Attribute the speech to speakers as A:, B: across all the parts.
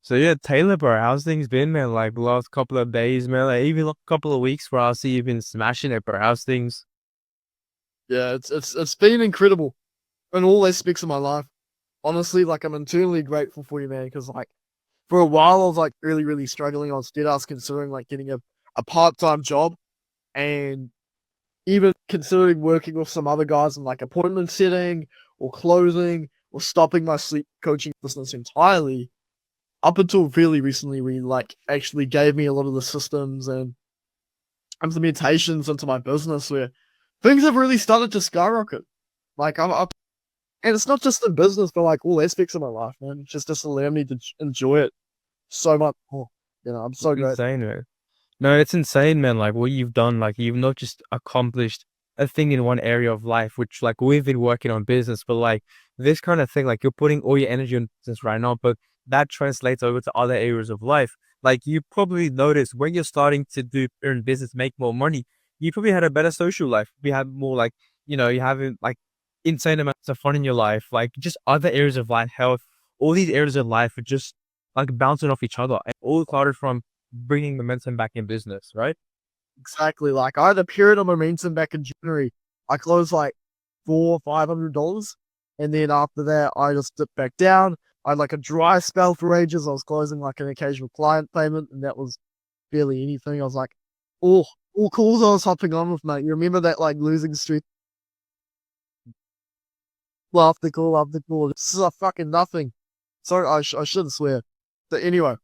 A: So yeah, Taylor, bro, how's things been, man? Like the last couple of days, man. Like even a couple of weeks where I see you've been smashing it, bro. How's things?
B: Yeah, it's been incredible in all aspects of my life. Honestly, like I'm eternally grateful for you, man. Because like for a while, I was like really struggling. I was dead ass considering like getting a part time job, and even considering working with some other guys in like appointment setting or closing or stopping my sleep coaching business entirely. Up until really recently, we like actually gave me a lot of the systems and implementations into my business where things have really started to skyrocket. Like I'm up. And it's not just in business, but like all aspects of my life, man. It's just allowed me to enjoy it so much more. I'm so grateful.
A: Insane, man. No, it's insane, man. Like what you've done, like you've not just accomplished a thing in one area of life, which like we've been working on business, but like this kind of thing, like you're putting all your energy on business right now, but that translates over to other areas of life. Like you probably notice when you're starting to do earn business, make more money, you probably had a better social life. We have more like, you having like insane amounts of fun in your life, like just other areas of life, health, all these areas of life are just like bouncing off each other and all started from bringing momentum back in business, right?
B: Exactly. Like I had a period of momentum back in January. I closed like $400-500, and then after that, I just dipped back down. I had like a dry spell for ages. I was closing like an occasional client payment, and that was barely anything. I was like, oh, all calls I was hopping on with, mate. You remember that like losing streak? After call after call. This is a fucking nothing. Sorry, I shouldn't swear. But anyway,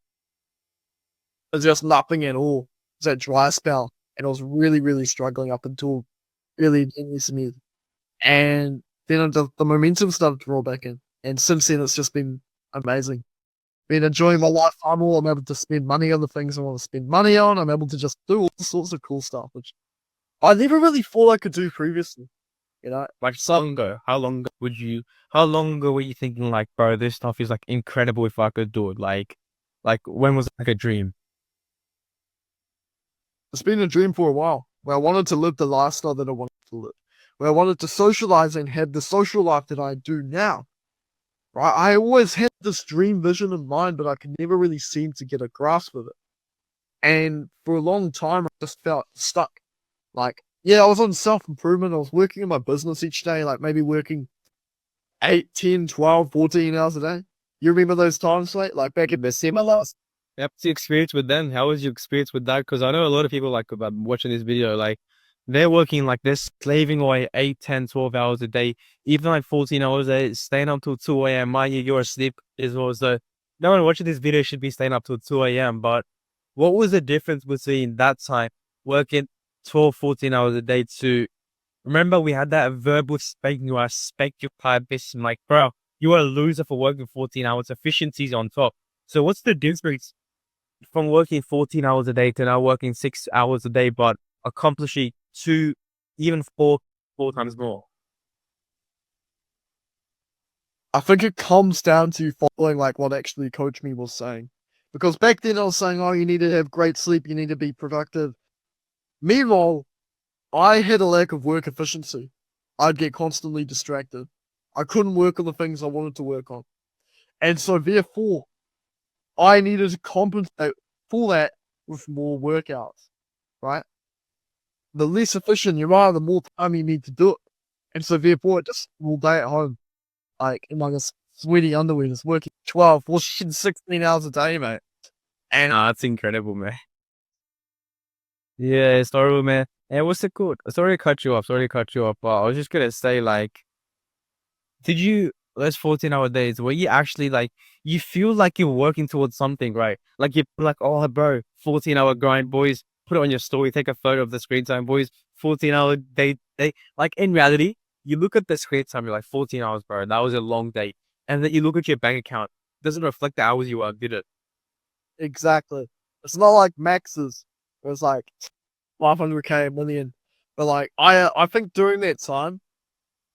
B: it's just nothing at all. It's that dry spell. And I was really struggling up until really in this mid. And then the momentum started to roll back in. And since then, it's just been amazing. Been enjoying my life far more. I'm able to spend money on the things I want to spend money on. I'm able to just do all sorts of cool stuff, which I never really thought I could do previously. You know,
A: Like so long ago, how long ago were you thinking like, bro, this stuff is like incredible if I could do it? Like when was it like a dream?
B: it's been a dream for a while where I wanted to live the lifestyle that I wanted to live, where I wanted to socialize and have the social life that I do now. Right? I always had this dream vision in mind, but I could never really seem to get a grasp of it. And for a long time, I just felt stuck. Like, yeah, I was on self improvement. I was working in my business each day, like maybe working 8, 10, 12, 14 hours a day. You remember those times, mate? Like back in December last.
A: What's your experience with them? How was your experience with that? Because I know a lot of people like about watching this video, like they're working like they're slaving away 8, 10, 12 hours a day, even like 14 hours a day, staying up till 2 a.m. Mind you, you're asleep as well. So no one watching this video should be staying up till 2 a.m. But what was the difference between that time working 12, 14 hours a day to remember we had that verbal spanking where I spanked your pie bitch. I'm like, bro, you are a loser for working 14 hours. Efficiencies on top. So what's the difference from working 14 hours a day to now working 6 hours a day, but accomplishing two, even four times more?
B: I think it comes down to following like what actually Coach Me was saying. Because back then I was saying, oh, you need to have great sleep, you need to be productive. Meanwhile, I had a lack of work efficiency. I'd get constantly distracted. I couldn't work on the things I wanted to work on. And so therefore, I needed to compensate for that with more workouts, right? The less efficient you are, the more time you need to do it. And so therefore, it just all day at home, like in like a sweaty underwear, just working 12, 14, 16 hours a day, mate. And
A: Ah, that's incredible, man. Yeah, it's horrible, man. And what's it called? Sorry to cut you off. Sorry to cut you off. But I was just gonna say, like, did you those 14-hour days where you actually like you feel like you're working towards something, right? Like you're like, oh bro, 14-hour grind, boys, put it on your story, take a photo of the screen time, boys, 14-hour day. Like in reality, you look at the screen time, you're like 14 hours, bro. That was a long day. And then you look at your bank account, doesn't reflect the hours you worked, did it?
B: exactly. It's not like Max's. It was like 500K, a million. But like, I think during that time,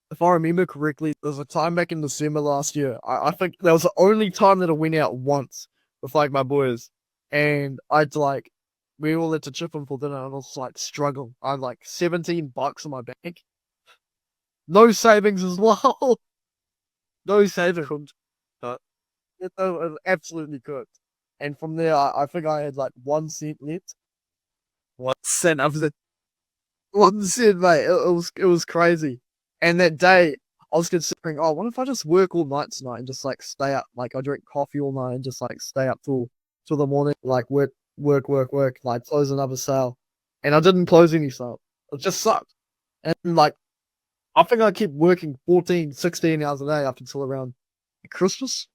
B: if I remember correctly, there was a time back in December last year. I think that was the only time that I went out once with like my boys, and I'd like we all had to chip in for dinner, and I was like struggling. I had like $17 in my bank, no savings as well, no savings. But it absolutely cooked. And from there, I think I had like 1 cent left.
A: 1 cent of the
B: 1 cent, mate. It was crazy. And that day, I was considering, oh, what if I just work all night tonight and just like stay up? Like I drink coffee all night and just like stay up till the morning, like work, like close another sale. And I didn't close any sale. It just sucked. And like I think I kept working 14, 16 hours a day up until around Christmas.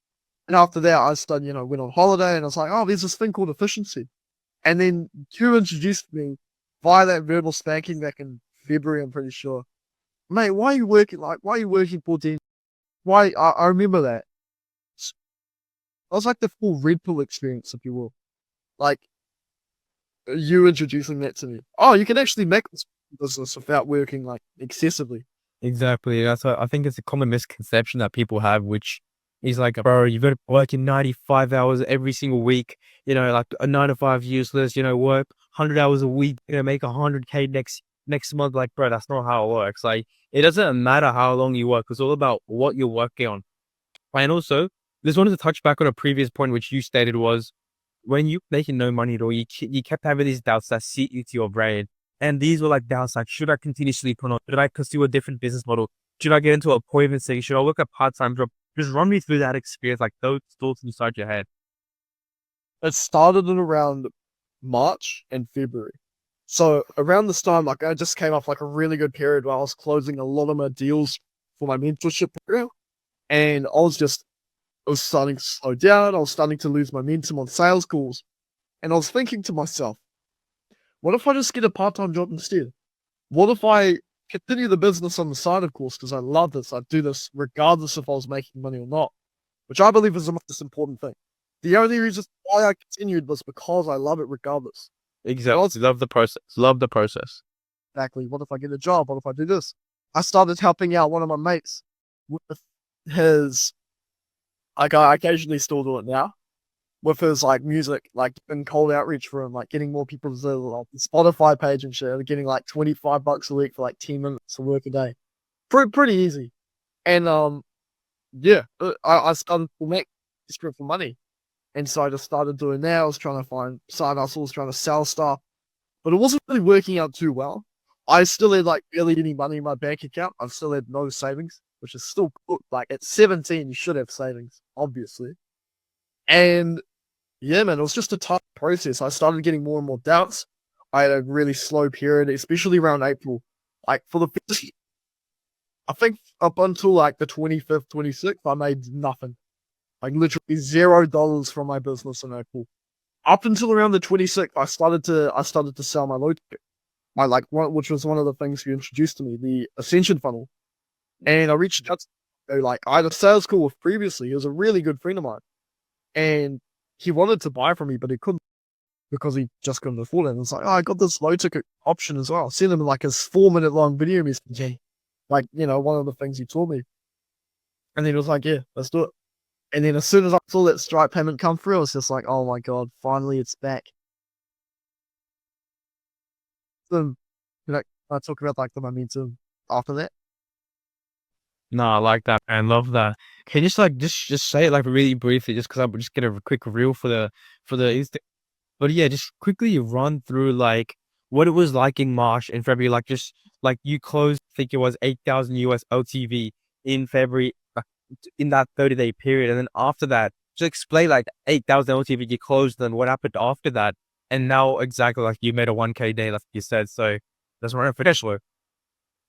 B: And after that, I started, went on holiday and I was like, oh, there's this thing called efficiency. And then Q introduced me via that verbal spanking back in February, I'm pretty sure. Mate, why are you working 14? Why? I remember that. It was like the full Red Pill experience, if you will. Like, you introducing that to me. Oh, you can actually make this business without working, like, excessively.
A: exactly. That's what I think it's a common misconception that people have, which is like, bro, you've got to work in 95 hours every single week. Like a 9 to 5 useless. Work 100 hours a week. Make 100K next month. Like, bro, that's not how it works. Like, it doesn't matter how long you work. It's all about what you're working on. And also, just wanted to touch back on a previous point which you stated was when you making no money at all, you kept having these doubts that seep into your brain. And these were like doubts like, should I continue sleeping or should I pursue a different business model? Should I get into a appointment setting? Should I work a part-time job? Just run me through that experience, like those thoughts inside your head.
B: It started in around March and February. So around this time, like I just came off like a really good period where I was closing a lot of my deals for my mentorship program. And I was starting to slow down. I was starting to lose momentum on sales calls. And I was thinking to myself, what if I just get a part-time job instead? What if I continue the business on the side, of course, because I love this. I'd do this regardless if I was making money or not, which I believe is the most important thing. The only reason why I continued was because I love it regardless.
A: Exactly. Love the process. Love the process.
B: Exactly. What if I get a job? What if I do this? I started helping out one of my mates with his, like, I occasionally still do it now, with his, like, music, like, in cold outreach for him, like, getting more people to like, the Spotify page and shit, and getting, like, $25 a week for, like, 10 minutes of work a day. Pretty easy. And, yeah, I started to make desperate for money. And so I just started doing that. I was trying to find side hustles, trying to sell stuff, but it wasn't really working out too well. I still had like barely any money in my bank account. I still had no savings, which is still good. Like at 17, you should have savings, obviously. And yeah, man, it was just a tough process. I started getting more and more doubts. I had a really slow period, especially around April. Like for the first, I think up until like the 25th, 26th, I made nothing. Like literally $0 from my business in April. Up until around the 26th, I started to sell my low ticket, my like one, which was one of the things you introduced to me, the Ascension funnel. And I reached out to like I had a sales call with previously. He was a really good friend of mine, and he wanted to buy from me, but he couldn't because he just couldn't afford it. And it's like, oh, I got this low ticket option as well. I sent him like his 4 minute long video message, like one of the things he told me, and then he was like, yeah, let's do it. And then as soon as I saw that Stripe payment come through, I was just like, oh my god, finally it's back. Then, I talk about like the momentum after that.
A: No, I like that and love that. Can you just say it like really briefly, just because I'm just get a quick reel for the Insta. But yeah, just quickly run through like what it was like in March and February, like just like you closed, I think it was 8,000 US LTV in February, in that 30-day period, and then after that, just explain like 8,000 LTV you closed, then what happened after that, and now exactly like you made a 1K day, like you said. So that's right for cash flow.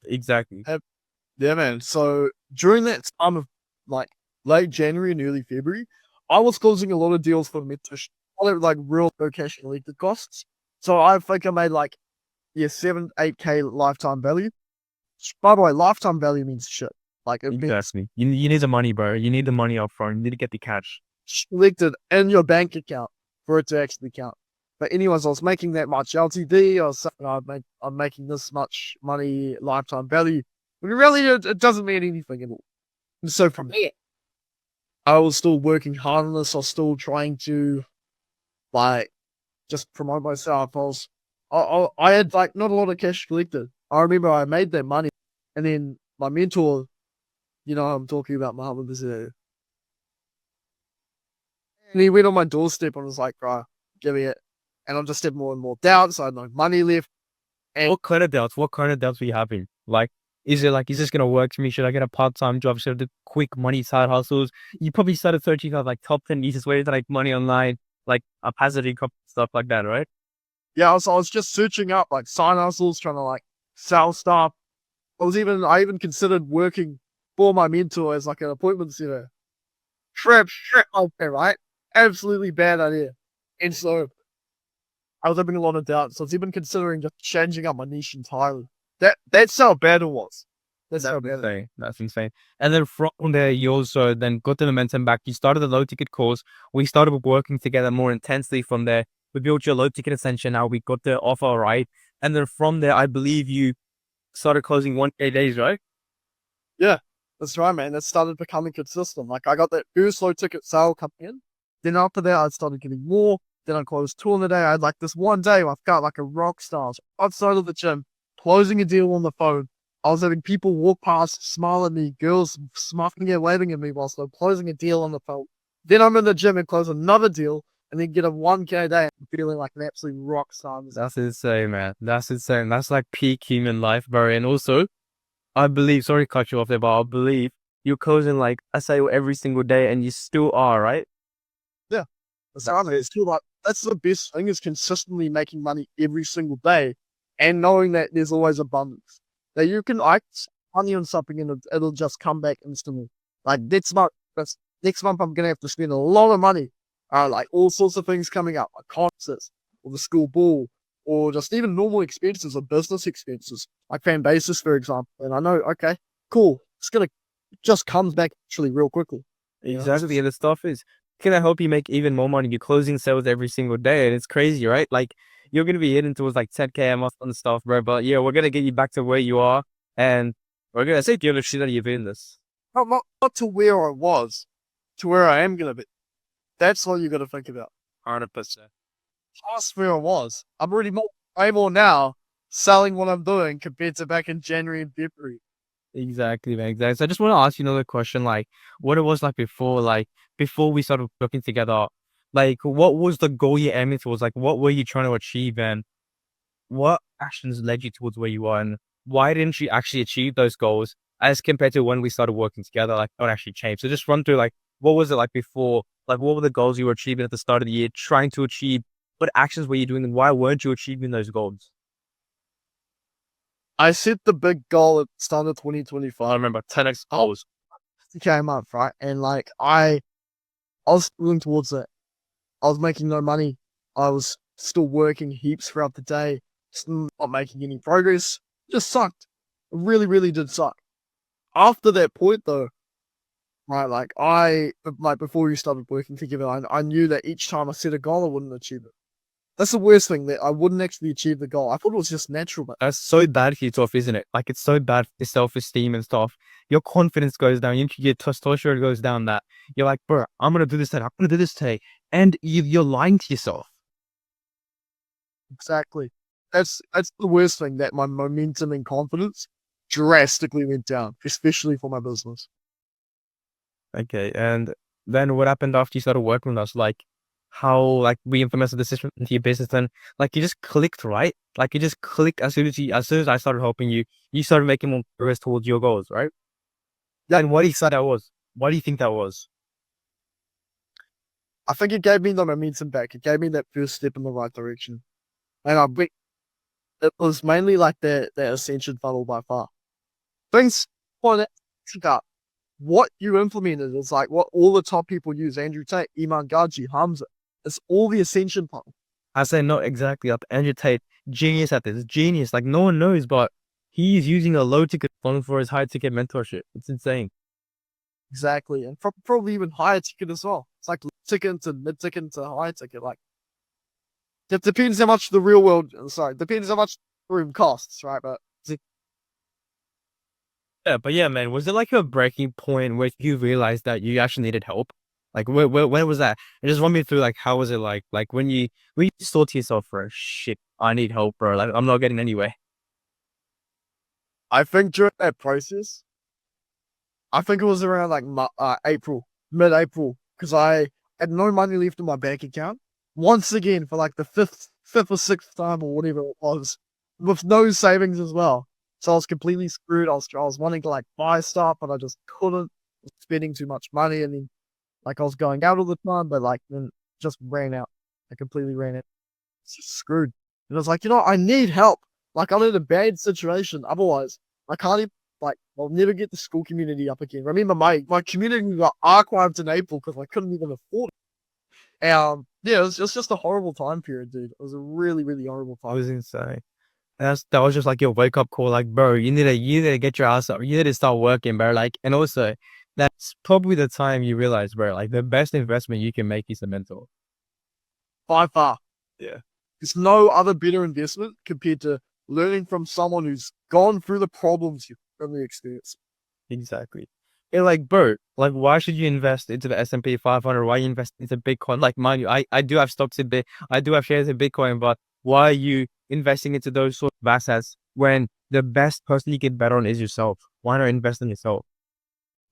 A: Exactly.
B: Yeah, man. So during that time of like late January and early February, I was closing a lot of deals for mentorship, all at like real no cash collected costs. So I think I made like 7, 8K lifetime value. By the way, lifetime value means shit. Like it means
A: Exactly. You need the money, bro. You need the money up front. You need to get the cash.
B: collected in your bank account for it to actually count. But anyways, I was making that much LTV. I was saying I'm making this much money lifetime value. But really, it doesn't mean anything at all. And so from there, I was still working hard on this. I was still trying to like just promote myself. I had like not a lot of cash collected. I remember I made that money, and then my mentor, I'm talking about Mohammed Bazir. And he went on my doorstep and was like, bro, give me it. And I'm just having more and more doubts. I had no money left. And
A: What kind of doubts? What kind of doubts were you having? Like, is it like, is this gonna work for me? Should I get a part-time job? Should I do quick money side hustles? You probably started searching out like top 10 easiest ways to make money online, like a passive income stuff like that, right?
B: yeah, I was just searching up like side hustles, trying to like sell stuff. I even considered working for my mentor as like an appointment setter. Trip out there, right? Absolutely bad idea. And so I was having a lot of doubts. So I was even considering just changing up my niche entirely. That's how bad it was. That's how bad it was.
A: Insane. That's insane. And then from there, you also then got the momentum back. You started the low ticket course. We started working together more intensely from there. We built your low ticket ascension. Now we got the offer, right? And then from there, I believe you started closing 1K days, right?
B: Yeah, that's right, man. That started becoming consistent. Like I got that first low ticket sale coming in. Then after that, I started getting more. Then I closed two in a day. I had like this one day where I felt like a rock star. I was outside of the gym, closing a deal on the phone. I was having people walk past, smile at me, girls smiling and waving at me whilst I'm closing a deal on the phone. Then I'm in the gym and close another deal and then get a 1K a day. I'm feeling like an absolute rock star.
A: That's insane, man. That's insane. That's like peak human life, bro. And also, I believe, sorry to cut you off there, but I believe you're closing like a sale every single day and you still are, right?
B: Yeah. That's right, man. It's still like, that's the best thing is consistently making money every single day and knowing that there's always abundance. That you can like money on something and it'll just come back instantly. Like next month, I'm gonna have to spend a lot of money. Like all sorts of things coming up, like concerts or the school ball, or just even normal expenses or business expenses, like fan basis, for example. And I know, okay, cool. It's gonna just comes back actually real quickly. You know?
A: Exactly. And the stuff is, can I help you make even more money? You're closing sales every single day and it's crazy, right? Like you're going to be hitting towards like 10K a month on stuff, bro. But yeah, we're going to get you back to where you are. And we're going to say, give a shit that you've been this.
B: Not to where I was, to where I am gonna be. That's what you got to think about.
A: 100%.
B: Past where I was, I'm already way more now selling what I'm doing compared to back in January and February.
A: Exactly, man. Exactly. So I just want to ask you another question, like what it was like before we started working together, like what was the goal you're aiming towards? Like what were you trying to achieve and what actions led you towards where you are and why didn't you actually achieve those goals as compared to when we started working together? Like what actually changed? So just run through like what was it like before? Like what were the goals you were achieving at the start of the year, trying to achieve? What actions were you doing and why weren't you achieving those goals?
B: I set the big goal at the start of 2025.
A: I remember 10x goals.
B: Came up, right? And like I was moving towards it. I was making no money. I was still working heaps throughout the day, still not making any progress. Just sucked. It really, really did suck. After that point though, right, like before we started working together, I knew that each time I set a goal I wouldn't achieve it. That's the worst thing, that I wouldn't actually achieve the goal. I thought it was just natural, but
A: That's so bad for yourself, isn't it? Like it's so bad for your self-esteem and stuff. Your confidence goes down. Your testosterone goes down. That you're like, bro, I'm gonna do this today. I'm gonna do this today, and you're lying to yourself.
B: exactly. That's the worst thing, that my momentum and confidence drastically went down, especially for my business.
A: Okay, and then what happened after you started working with us? Like how like we implemented the system into your business, and like you just clicked, right? Like you just clicked as soon as I started helping you, you started making more progress towards your goals, right?
B: Yeah,
A: And what do you say that was? What do you think that was?
B: I think it gave me the momentum back. It gave me that first step in the right direction. And it was mainly like the ascension funnel by far. Things on it, up. What you implemented is like what all the top people use. Andrew Tate, Iman Gaji, Hamza. It's all the ascension funnel.
A: I say not exactly up. Andrew Tate, genius at this, genius. Like no one knows, but he's using a low ticket fund for his high ticket mentorship. It's insane.
B: Exactly. And probably even higher ticket as well. It's like ticket to mid ticket to high ticket. Like it depends how much the real world, sorry, depends how much the room costs, right? But
A: Yeah, but yeah, man, was it like a breaking point where you realized that you actually needed help? Like, when was that? And just run me through, like, how was it like when you just thought to yourself, bro, shit, I need help, bro. Like, I'm not getting anywhere.
B: I think during that process, I think it was around like April, mid-April, because I had no money left in my bank account. Once again, for like the fifth or sixth time or whatever it was, with no savings as well. So I was completely screwed. I was wanting to like buy stuff, but I just couldn't. I was spending too much money, and then like I was going out all the time, but like then just ran out. I completely ran out. It's just screwed. And I was like, I need help. Like I'm in a bad situation. Otherwise, I can't even, like, I'll never get the school community up again. Remember, my community got archived in April because I couldn't even afford it. Yeah, it was just a horrible time period, dude. It was a really, really horrible
A: It
B: time.
A: was insane. That was just like your wake up call, like, bro, you need to get your ass up. You need to start working, bro. Like, and also that's probably the time you realize, bro, like the best investment you can make is a mentor.
B: By far.
A: Yeah.
B: There's no other better investment compared to learning from someone who's gone through the problems you've only experienced.
A: Exactly. And like, bro, like, why should you invest into the S&P 500? Why you invest into Bitcoin? Like, mind you, I do have stocks in I do have shares in Bitcoin, but why are you investing into those sort of assets when the best person you can bet on is yourself? Why not invest in yourself?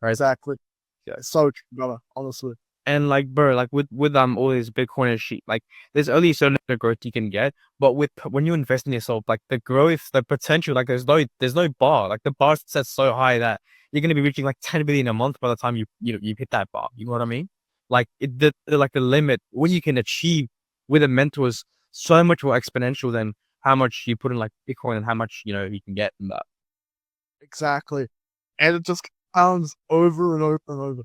A: Right.
B: Exactly.
A: Yeah.
B: So true, brother. Honestly.
A: And like, bro, like with all this Bitcoin and shit, like there's only a certain amount of growth you can get, but when you invest in yourself, like the growth, the potential, like there's no bar. Like the bar set so high that you're gonna be reaching like 10 billion a month by the time you hit that bar. You know what I mean? Like like the limit what you can achieve with a mentor is so much more exponential than how much you put in like Bitcoin and how much you can get in that.
B: Exactly. And it just compounds over and over and over.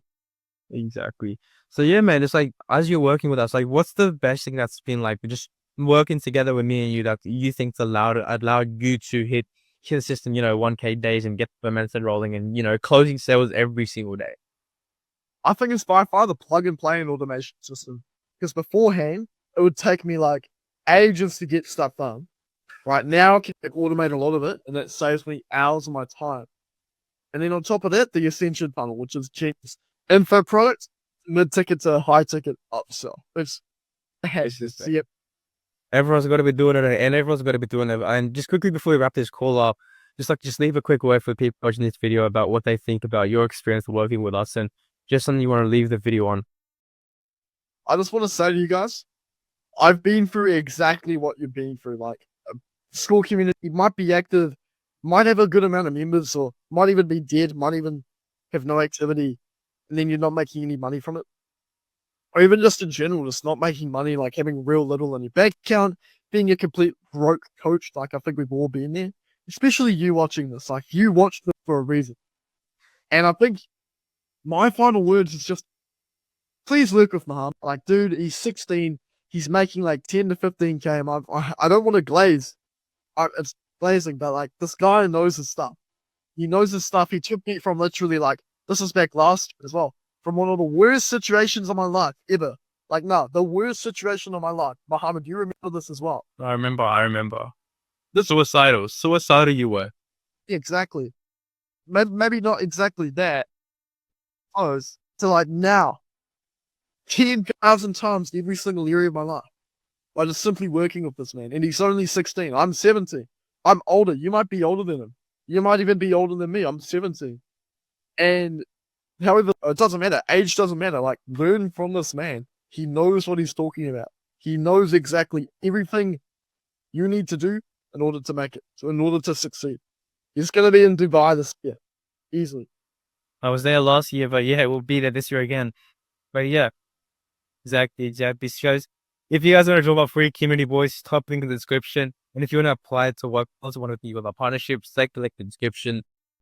A: Exactly. So yeah, man, it's like as you're working with us, like what's the best thing that's been like just working together with me and you that you think's allowed you to hit consistent, 1K days and get the momentum rolling and closing sales every single day.
B: I think it's by far the plug and play and automation system. Because beforehand, it would take me like ages to get stuff done. Right now, I can automate a lot of it, and that saves me hours of my time. And then on top of that, the Ascension funnel, which is genius. Info products, mid ticket to high ticket upsell.
A: It's just
B: So, yep.
A: everyone's got to be doing it, and everyone's got to be doing it. And just quickly before we wrap this call up, just leave a quick word for people watching this video about what they think about your experience working with us, and just something you want to leave the video on.
B: I just want to say to you guys, I've been through exactly what you've been through. Like, a school community might be active, might have a good amount of members, or might even be dead, might even have no activity, and then you're not making any money from it. Or even just in general, just not making money, like having real little in your bank account, being a complete broke coach. Like, I think we've all been there, especially you watching this. Like, you watched this for a reason. And I think my final words is just, please work with Muhammad. Like, dude, he's 16. He's making like 10 to 15K a month. I don't want to glaze. It's glazing, but like, this guy knows his stuff. He knows his stuff. He took me from literally like, this was back last year as well, from one of the worst situations of my life ever. Like, no, the worst situation of my life. Muhammad, you remember this as well.
A: I remember. The suicidal you were.
B: Exactly. Maybe not exactly that. Close to like now. 10,000 times every single area of my life by just simply working with this man. And he's only 16. I'm 17. I'm older. You might be older than him. You might even be older than me. I'm 17. And however, it doesn't matter. Age doesn't matter. Like, learn from this man. He knows what he's talking about. He knows exactly everything you need to do in order to make it, so in order to succeed. He's going to be in Dubai this year. Easily.
A: I was there last year, but yeah, we'll be there this year again. But yeah, exactly. Because if you guys want to talk about free community boys, top link in the description. And if you want to apply to work, also want to be with our partnerships, select the link in the description.